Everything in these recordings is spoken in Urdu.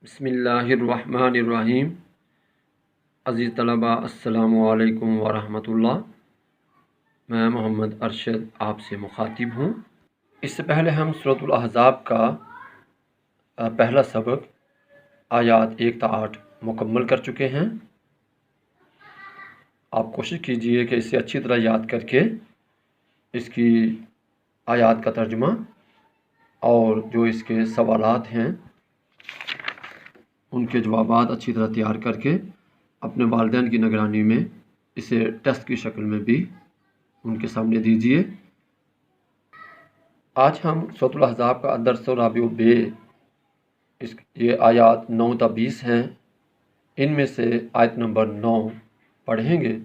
بسم اللہ الرحمن الرحیم۔ عزیز طلباء، السلام علیکم ورحمۃ اللہ۔ میں محمد ارشد آپ سے مخاطب ہوں۔ اس سے پہلے ہم سورۃ الاحزاب کا پہلا سبق آیات 1 تا 8 مکمل کر چکے ہیں۔ آپ کوشش کیجئے کہ اسے اچھی طرح یاد کر کے اس کی آیات کا ترجمہ اور جو اس کے سوالات ہیں ان کے جوابات اچھی طرح تیار کر کے اپنے والدین کی نگرانی میں اسے ٹیسٹ کی شکل میں بھی ان کے سامنے دیجیے۔ آج ہم سورۃ الاحزاب کا درس رابع بے یہ آیات 9 تا 20 ہیں۔ ان میں سے آیت نمبر 9 پڑھیں گے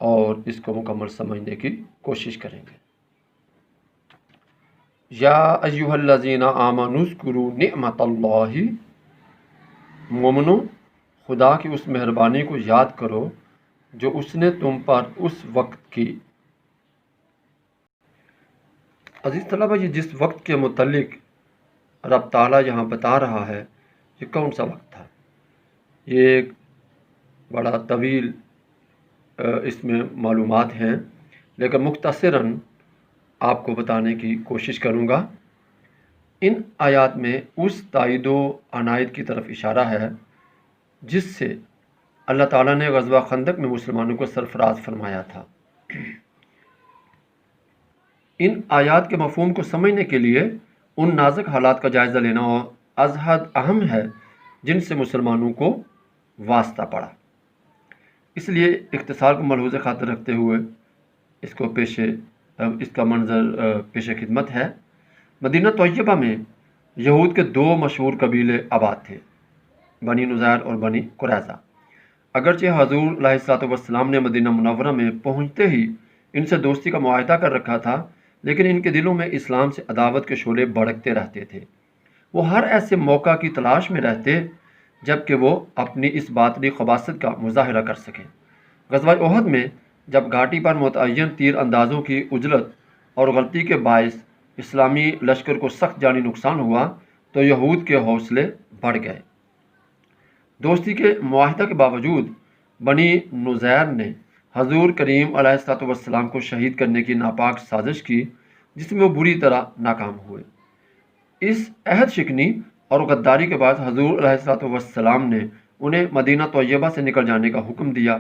اور اس کو مکمل سمجھنے کی کوشش کریں گے۔ یا ایھا الذین آمنوا اذکروا نعمت اللہ، مومنو خدا کی اس مہربانی کو یاد کرو جو اس نے تم پر اس وقت کی۔ عزیز طلبہ، یہ جس وقت کے متعلق رب تعالیٰ یہاں بتا رہا ہے یہ کون سا وقت تھا؟ یہ ایک بڑا طویل اس میں معلومات ہیں، لیکن مختصراً آپ کو بتانے کی کوشش کروں گا۔ ان آیات میں اس تائید و عنایت کی طرف اشارہ ہے جس سے اللہ تعالیٰ نے غزوہ خندق میں مسلمانوں کو سرفراز فرمایا تھا۔ ان آیات کے مفہوم کو سمجھنے کے لیے ان نازک حالات کا جائزہ لینا از حد اہم ہے جن سے مسلمانوں کو واسطہ پڑا۔ اس لیے اختصار کو ملحوظ خاطر رکھتے ہوئے اس کا منظر پیش خدمت ہے۔ مدینہ طیبہ میں یہود کے 2 مشہور قبیلے آباد تھے، بنی نضیر اور بنی قریظہ۔ اگرچہ حضور علیہ الصلوۃ والسلام نے مدینہ منورہ میں پہنچتے ہی ان سے دوستی کا معاہدہ کر رکھا تھا، لیکن ان کے دلوں میں اسلام سے عداوت کے شعلے بھڑکتے رہتے تھے۔ وہ ہر ایسے موقع کی تلاش میں رہتے جب کہ وہ اپنی اس باطنی خباثت کا مظاہرہ کر سکیں۔ غزوہ احد میں جب گھاٹی پر متعین تیر اندازوں کی عجلت اور غلطی کے باعث اسلامی لشکر کو سخت جانی نقصان ہوا تو یہود کے حوصلے بڑھ گئے۔ دوستی کے معاہدہ کے باوجود بنی نضیر نے حضور کریم علیہ الصلوۃ والسلام کو شہید کرنے کی ناپاک سازش کی، جس میں وہ بری طرح ناکام ہوئے۔ اس عہد شکنی اور غداری کے بعد حضور علیہ الصلوۃ والسلام نے انہیں مدینہ طیبہ سے نکل جانے کا حکم دیا۔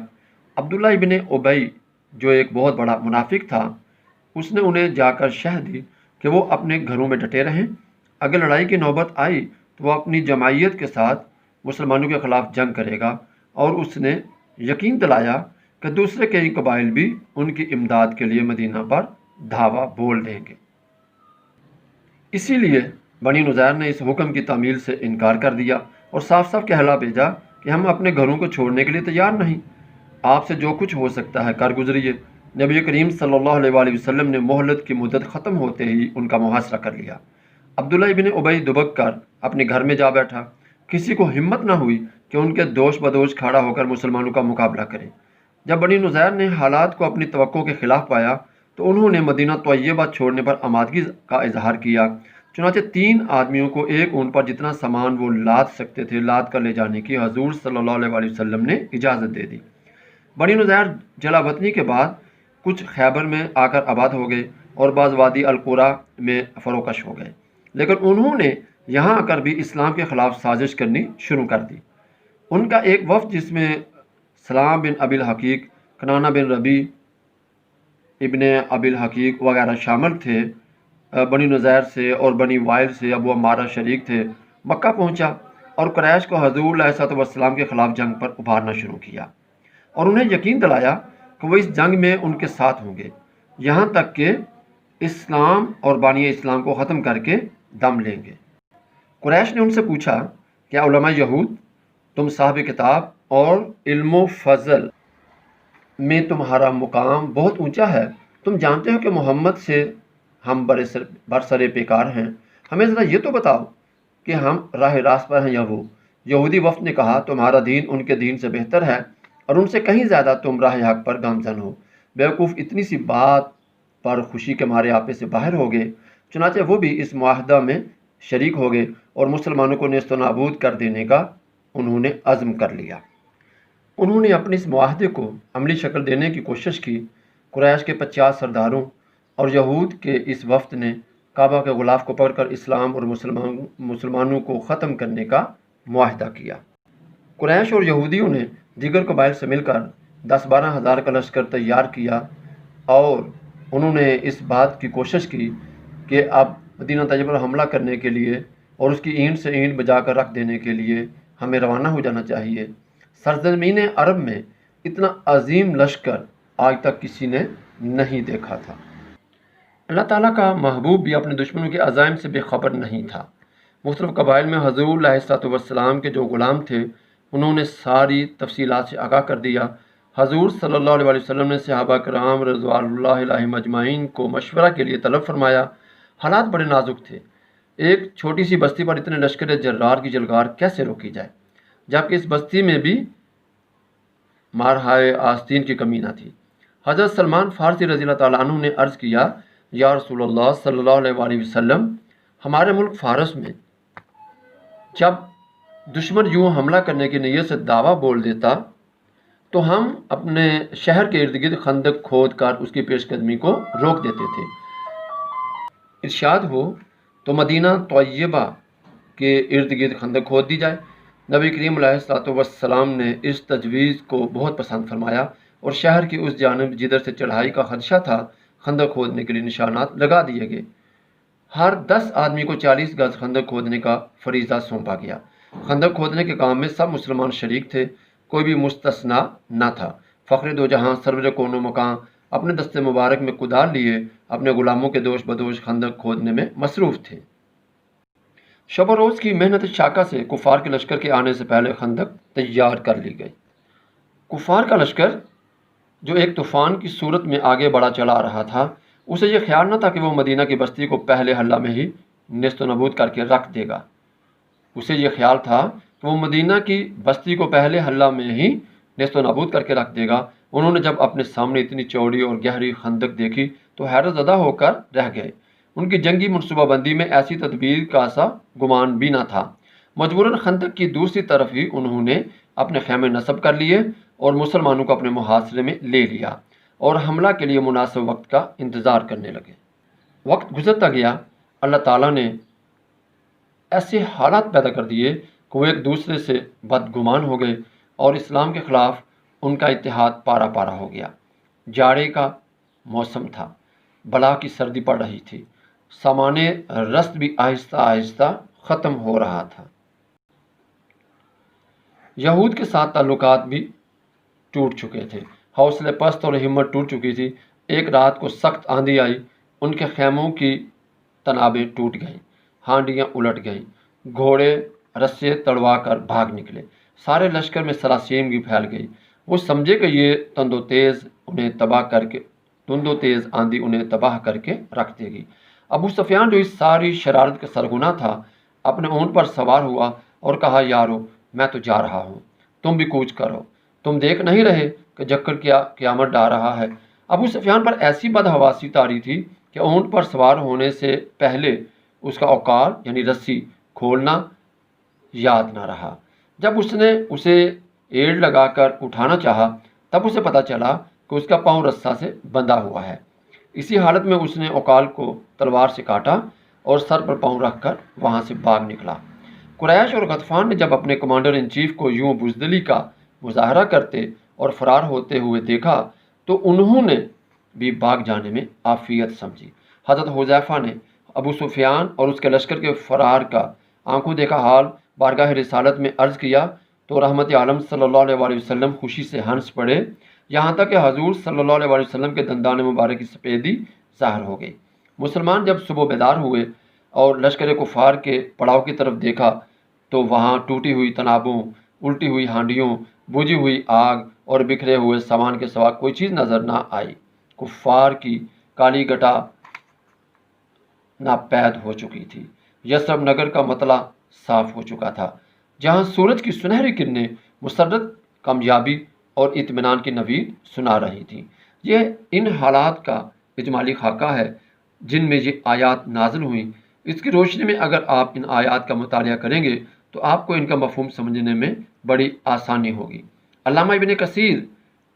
عبداللہ ابن ابی جو ایک بہت بڑا منافق تھا، اس نے انہیں جا کر شہ دی کہ وہ اپنے گھروں میں ڈٹے رہیں۔ اگر لڑائی کی نوبت آئی تو وہ اپنی جماعیت کے ساتھ مسلمانوں کے خلاف جنگ کرے گا، اور اس نے یقین دلایا کہ دوسرے کئی قبائل بھی ان کی امداد کے لیے مدینہ پر دھاوا بول دیں گے۔ اسی لیے بنی نضیر نے اس حکم کی تعمیل سے انکار کر دیا اور صاف صاف کہلا بھیجا کہ ہم اپنے گھروں کو چھوڑنے کے لیے تیار نہیں، آپ سے جو کچھ ہو سکتا ہے کر گزریے۔ نبی کریم صلی اللہ علیہ وآلہ وسلم نے مہلت کی مدت ختم ہوتے ہی ان کا محاصرہ کر لیا۔ عبداللہ ابن ابی دبک کر اپنے گھر میں جا بیٹھا۔ کسی کو ہمت نہ ہوئی کہ ان کے دوش بدوش کھڑا ہو کر مسلمانوں کا مقابلہ کرے۔ جب بنی نضیر نے حالات کو اپنی توقع کے خلاف پایا تو انہوں نے مدینہ طیبہ چھوڑنے پر آمادگی کا اظہار کیا۔ چنانچہ 3 آدمیوں کو ایک اونٹ پر جتنا سامان وہ لاد سکتے تھے لاد کر لے جانے کی حضور صلی اللہ علیہ وآلہ وسلم نے اجازت دے دی۔ بنی نضیر جلا وطنی کے بعد کچھ خیبر میں آ کر آباد ہو گئے اور بعض وادی القرا میں فروکش ہو گئے، لیکن انہوں نے یہاں آ کر بھی اسلام کے خلاف سازش کرنی شروع کر دی۔ ان کا ایک وفد جس میں سلام بن ابی الحقیق، کنانہ بن ربی ابن ابی الحقیق وغیرہ شامل تھے، بنی نضیر سے اور بنی وائل سے ابو عمارہ شریک تھے، مکہ پہنچا اور قریش کو حضور علیہ الصلوۃ والسلام کے خلاف جنگ پر ابھارنا شروع کیا، اور انہیں یقین دلایا کہ وہ اس جنگ میں ان کے ساتھ ہوں گے، یہاں تک کہ اسلام اور بانی اسلام کو ختم کر کے دم لیں گے۔ قریش نے ان سے پوچھا، کیا علماء یہود، تم صاحب کتاب اور علم و فضل میں تمہارا مقام بہت اونچا ہے، تم جانتے ہو کہ محمد سے ہم برسر پیکار ہیں، ہمیں ذرا یہ تو بتاؤ کہ ہم راہ راست پر ہیں یا وہ؟ یہودی وفد نے کہا، تمہارا دین ان کے دین سے بہتر ہے اور ان سے کہیں زیادہ تم راہ حق پر گامزن ہو۔ بیوقوف اتنی سی بات پر خوشی کے مارے آپے سے باہر ہو گئے۔ چنانچہ وہ بھی اس معاہدہ میں شریک ہو گئے اور مسلمانوں کو نیست و نابود کر دینے کا انہوں نے عزم کر لیا۔ انہوں نے اپنے اس معاہدے کو عملی شکل دینے کی کوشش کی۔ قریش کے 50 سرداروں اور یہود کے اس وفد نے کعبہ کے غلاف کو پکڑ کر اسلام اور مسلمانوں کو ختم کرنے کا معاہدہ کیا۔ قریش اور یہودیوں نے دیگر قبائل سے مل کر 10-12 ہزار کا لشکر تیار کیا اور انہوں نے اس بات کی کوشش کی کہ اب مدینہ طیبہ پر حملہ کرنے کے لیے اور اس کی اینٹ سے اینٹ بجا کر رکھ دینے کے لیے ہمیں روانہ ہو جانا چاہیے۔ سرزمین عرب میں اتنا عظیم لشکر آج تک کسی نے نہیں دیکھا تھا۔ اللہ تعالیٰ کا محبوب بھی اپنے دشمنوں کے عزائم سے بے خبر نہیں تھا۔ مختلف قبائل میں حضور علیہ السلام کے جو غلام تھے انہوں نے ساری تفصیلات سے آگاہ کر دیا۔ حضور صلی اللہ علیہ وسلم نے صحابہ کرام رضوان اللہ علیہم اجمعین کو مشورہ کے لیے طلب فرمایا۔ حالات بڑے نازک تھے۔ ایک چھوٹی سی بستی پر اتنے لشکر جرار کی جلگار کیسے روکی جائے، جبکہ اس بستی میں بھی مارہائے آستین کی کمی نہ تھی۔ حضرت سلمان فارسی رضی اللہ تعالیٰ عنہ نے عرض کیا، یا رسول اللہ صلی اللہ علیہ وآلہ وسلم، ہمارے ملک فارس میں جب دشمن یوں حملہ کرنے کی نیت سے دعویٰ بول دیتا تو ہم اپنے شہر کے ارد گرد خندق کھود کر اس کی پیش قدمی کو روک دیتے تھے۔ ارشاد ہو تو مدینہ طیبہ کے ارد گرد خندق کھود دی جائے۔ نبی کریم علیہ السلام نے اس تجویز کو بہت پسند فرمایا اور شہر کی اس جانب جدھر سے چڑھائی کا خدشہ تھا خندق کھودنے کے لیے نشانات لگا دیے گئے۔ ہر 10 آدمی کو 40 گز خندق کھودنے کا فریضہ سونپا گیا۔ خندق کھودنے کے کام میں سب مسلمان شریک تھے، کوئی بھی مستثنا نہ تھا۔ فخر دو جہاں سرور کون و مکان اپنے دستے مبارک میں کدال لیے اپنے غلاموں کے دوش بدوش خندق کھودنے میں مصروف تھے۔ شب و روز کی محنت شاقہ سے کفار کے لشکر کے آنے سے پہلے خندق تیار کر لی گئی۔ کفار کا لشکر جو ایک طوفان کی صورت میں آگے بڑھا چلا آ رہا تھا، اسے یہ خیال نہ تھا کہ وہ مدینہ کی بستی کو پہلے حلہ میں ہی نیست و نابود کر کے رکھ دے گا۔ اسے یہ خیال تھا کہ وہ مدینہ کی بستی کو پہلے حلہ میں ہی نیست و نابود کر کے رکھ دے گا۔ انہوں نے جب اپنے سامنے اتنی چوڑی اور گہری خندق دیکھی تو حیرت زدہ ہو کر رہ گئے۔ ان کی جنگی منصوبہ بندی میں ایسی تدبیر کا سا گمان بھی نہ تھا۔ مجبوراً خندق کی دوسری طرف ہی انہوں نے اپنے خیمے نصب کر لیے اور مسلمانوں کو اپنے محاصرے میں لے لیا اور حملہ کے لیے مناسب وقت کا انتظار کرنے لگے۔ وقت گزرتا گیا، اللہ تعالیٰ نے ایسے حالات پیدا کر دیے کہ وہ ایک دوسرے سے بدگمان ہو گئے اور اسلام کے خلاف ان کا اتحاد پارا پارا ہو گیا۔ جاڑے کا موسم تھا، بلا کی سردی پڑ رہی تھی، سامان رست بھی آہستہ آہستہ ختم ہو رہا تھا۔ یہود کے ساتھ تعلقات بھی ٹوٹ چکے تھے، حوصلے پست اور ہمت ٹوٹ چکی تھی۔ ایک رات کو سخت آندھی آئی، ان کے خیموں کی تنابیں ٹوٹ گئیں، ہانڈیاں الٹ گئیں، گھوڑے رسے تڑوا کر بھاگ نکلے، سارے لشکر میں سراسیمگی پھیل گئی۔ وہ سمجھے کہ یہ تند و تیز آندھی انہیں تباہ کر کے رکھ دے گی۔ ابو سفیان جو اس ساری شرارت کا سرغنہ تھا، اپنے اونٹ پر سوار ہوا اور کہا، یارو میں تو جا رہا ہوں، تم بھی کوچ کرو، تم دیکھ نہیں رہے کہ جکڑ کیا قیامت ڈا رہا ہے۔ ابو سفیان پر ایسی بدحواسی طاری تھی کہ اونٹ پر سوار ہونے سے پہلے اس کا اوقار یعنی رسی کھولنا یاد نہ رہا۔ جب اس نے اسے ایڑ لگا کر اٹھانا چاہا تب اسے پتہ چلا کہ اس کا پاؤں رسا سے بندھا ہوا ہے۔ اسی حالت میں اس نے اوقال کو تلوار سے کاٹا اور سر پر پاؤں رکھ کر وہاں سے بھاگ نکلا۔ قریش اور غطفان نے جب اپنے کمانڈر ان چیف کو یوں بزدلی کا مظاہرہ کرتے اور فرار ہوتے ہوئے دیکھا تو انہوں نے بھی بھاگ جانے میں عافیت سمجھی۔ حضرت حذیفہ نے ابو سفیان اور اس کے لشکر کے فرار کا آنکھوں دیکھا حال بارگاہ رسالت میں عرض کیا تو رحمت عالم صلی اللہ علیہ وآلہ وسلم خوشی سے ہنس پڑے، یہاں تک کہ حضور صلی اللہ علیہ وآلہ وسلم کے دندان مبارک کی سفیدی ظاہر ہو گئی۔ مسلمان جب صبح بیدار ہوئے اور لشکر کفار کے پڑاؤ کی طرف دیکھا تو وہاں ٹوٹی ہوئی تنابوں، الٹی ہوئی ہانڈیوں، بجھی ہوئی آگ اور بکھرے ہوئے سامان کے سوا کوئی چیز نظر نہ آئی۔ کفار کی کالی گٹا ناپید ہو چکی تھی۔ یثرب نگر کا مطلع صاف ہو چکا تھا، جہاں سورج کی سنہری کرنیں مسرت کامیابی اور اطمینان کی نوید سنا رہی تھیں۔ یہ ان حالات کا اجمالی خاکہ ہے جن میں یہ آیات نازل ہوئیں۔ اس کی روشنی میں اگر آپ ان آیات کا مطالعہ کریں گے تو آپ کو ان کا مفہوم سمجھنے میں بڑی آسانی ہوگی۔ علامہ ابن کثیر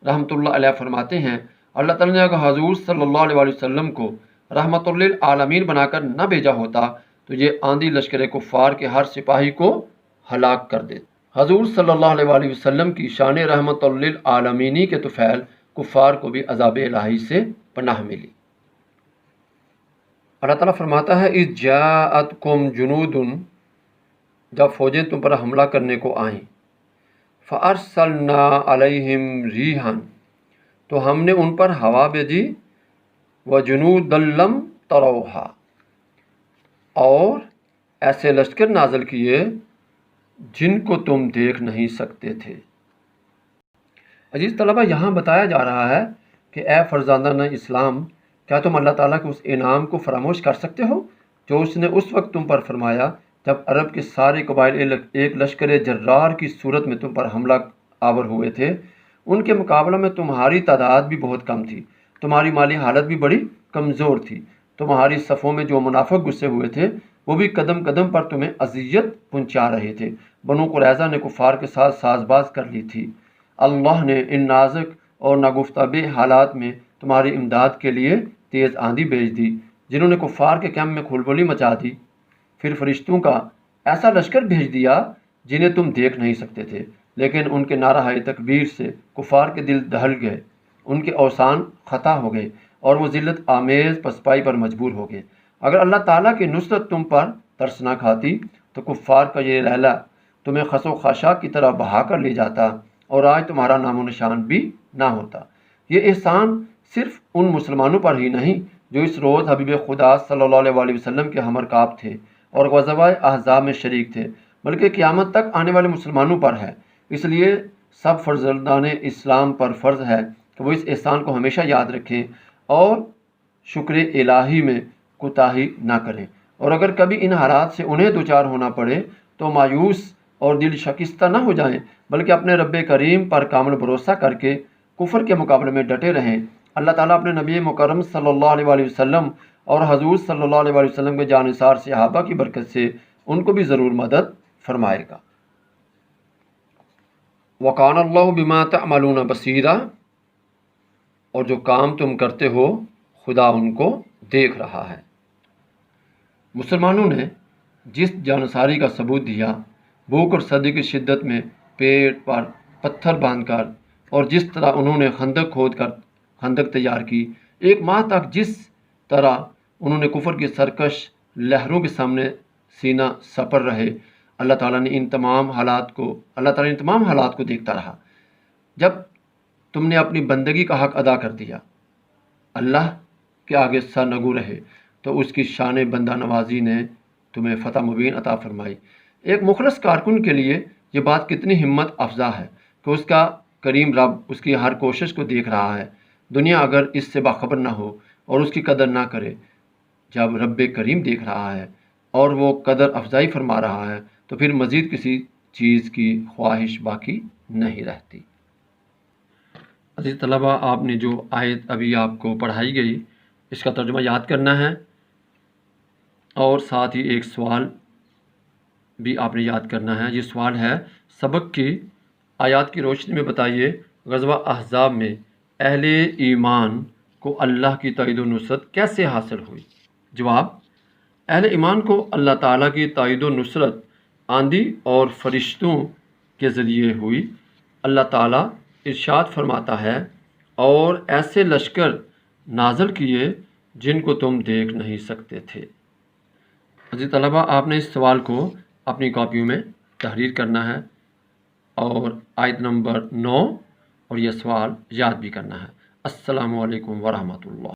رحمۃ اللہ علیہ فرماتے ہیں، اللہ تعالیٰ نے اگر حضور صلی اللہ علیہ وسلم کو رحمت للعالمین بنا کر نہ بھیجا ہوتا تو یہ آندھی لشکر کفار کے ہر سپاہی کو ہلاک کر دیتا۔ حضور صلی اللہ علیہ وسلم کی شان رحمت للعالمینی کے طفیل کفار کو بھی عذاب الہی سے پناہ ملی۔ اللہ تعالیٰ فرماتا ہے، اذ جاءتکم جنود، جب فوجیں تم پر حملہ کرنے کو آئیں، فارسلنا علیہم ریحا، تو ہم نے ان پر ہوا بھیجی، وجنودا لم تروہا، اور ایسے لشکر نازل کیے جن کو تم دیکھ نہیں سکتے تھے۔ عزیز طلبہ، یہاں بتایا جا رہا ہے کہ اے فرزندان اسلام، کیا تم اللہ تعالیٰ کے اس انعام کو فراموش کر سکتے ہو جو اس نے اس وقت تم پر فرمایا جب عرب کے سارے قبائل ایک لشکر جرار کی صورت میں تم پر حملہ آور ہوئے تھے؟ ان کے مقابلہ میں تمہاری تعداد بھی بہت کم تھی، تمہاری مالی حالت بھی بڑی کمزور تھی، تمہاری صفوں میں جو منافق گھسے ہوئے تھے وہ بھی قدم قدم پر تمہیں اذیت پہنچا رہے تھے۔ بنو قریظہ نے کفار کے ساتھ ساز باز کر لی تھی۔ اللہ نے ان نازک اور ناگفتہ حالات میں تمہاری امداد کے لیے تیز آندھی بھیج دی، جنہوں نے کفار کے کیمپ میں کھلبلی مچا دی۔ پھر فرشتوں کا ایسا لشکر بھیج دیا جنہیں تم دیکھ نہیں سکتے تھے، لیکن ان کے نعرہ تکبیر سے کفار کے دل دہل گئے، ان کے اوثان خطا ہو گئے اور وہ ذلت آمیز پسپائی پر مجبور ہو گئے۔ اگر اللہ تعالیٰ کی نصرت تم پر ترس نہ کھاتی تو کفار کا یہ لیلہ تمہیں خس و خاشاک کی طرح بہا کر لے جاتا اور آج تمہارا نام و نشان بھی نہ ہوتا۔ یہ احسان صرف ان مسلمانوں پر ہی نہیں جو اس روز حبیب خدا صلی اللہ علیہ وسلم کے ہمرکاب تھے اور غزوہ احزاب میں شریک تھے، بلکہ قیامت تک آنے والے مسلمانوں پر ہے۔ اس لیے سب فرزندان اسلام پر فرض ہے کہ وہ اس احسان کو ہمیشہ یاد رکھیں اور شکر الہی میں کوتاہی نہ کریں، اور اگر کبھی ان حالات سے انہیں دوچار ہونا پڑے تو مایوس اور دل شکستہ نہ ہو جائیں، بلکہ اپنے رب کریم پر کامل بھروسہ کر کے کفر کے مقابلے میں ڈٹے رہیں۔ اللہ تعالیٰ اپنے نبی مکرم صلی اللہ علیہ وسلم اور حضور صلی اللہ علیہ وسلم کے جانثار صحابہ کی برکت سے ان کو بھی ضرور مدد فرمائے گا۔ وَقَانَ اللَّهُ بِمَا تَعْمَلُونَ بَصِيرًا، اور جو کام تم کرتے ہو خدا ان کو دیکھ رہا ہے۔ مسلمانوں نے جس جانصاری کا ثبوت دیا، بھوک اور سردی کی شدت میں پیٹ پر پتھر باندھ کر، اور جس طرح انہوں نے خندق کھود کر خندق تیار کی، 1 ماہ تک جس طرح انہوں نے کفر کی سرکش لہروں کے سامنے سینہ سپر رہے، اللہ تعالیٰ نے تمام حالات کو دیکھتا رہا۔ جب تم نے اپنی بندگی کا حق ادا کر دیا، اللہ کے آگے سرنگو رہے، تو اس کی شان بندہ نوازی نے تمہیں فتح مبین عطا فرمائی۔ ایک مخلص کارکن کے لیے یہ بات کتنی ہمت افزا ہے کہ اس کا کریم رب اس کی ہر کوشش کو دیکھ رہا ہے۔ دنیا اگر اس سے باخبر نہ ہو اور اس کی قدر نہ کرے، جب رب کریم دیکھ رہا ہے اور وہ قدر افزائی فرما رہا ہے تو پھر مزید کسی چیز کی خواہش باقی نہیں رہتی۔ عزیز طلبہ، آپ نے جو آیت ابھی آپ کو پڑھائی گئی اس کا ترجمہ یاد کرنا ہے، اور ساتھ ہی ایک سوال بھی آپ نے یاد کرنا ہے۔ یہ سوال ہے، سبق کی آیات کی روشنی میں بتائیے غزوہ احزاب میں اہل ایمان کو اللہ کی تائید و نصرت کیسے حاصل ہوئی؟ جواب، اہل ایمان کو اللہ تعالیٰ کی تائید و نصرت آندھی اور فرشتوں کے ذریعے ہوئی۔ اللہ تعالیٰ ارشاد فرماتا ہے، اور ایسے لشکر نازل کیے جن کو تم دیکھ نہیں سکتے تھے۔ عزیز طلبہ، آپ نے اس سوال کو اپنی کاپیوں میں تحریر کرنا ہے اور آیت نمبر 9 اور یہ سوال یاد بھی کرنا ہے۔ السلام علیکم ورحمۃ اللہ۔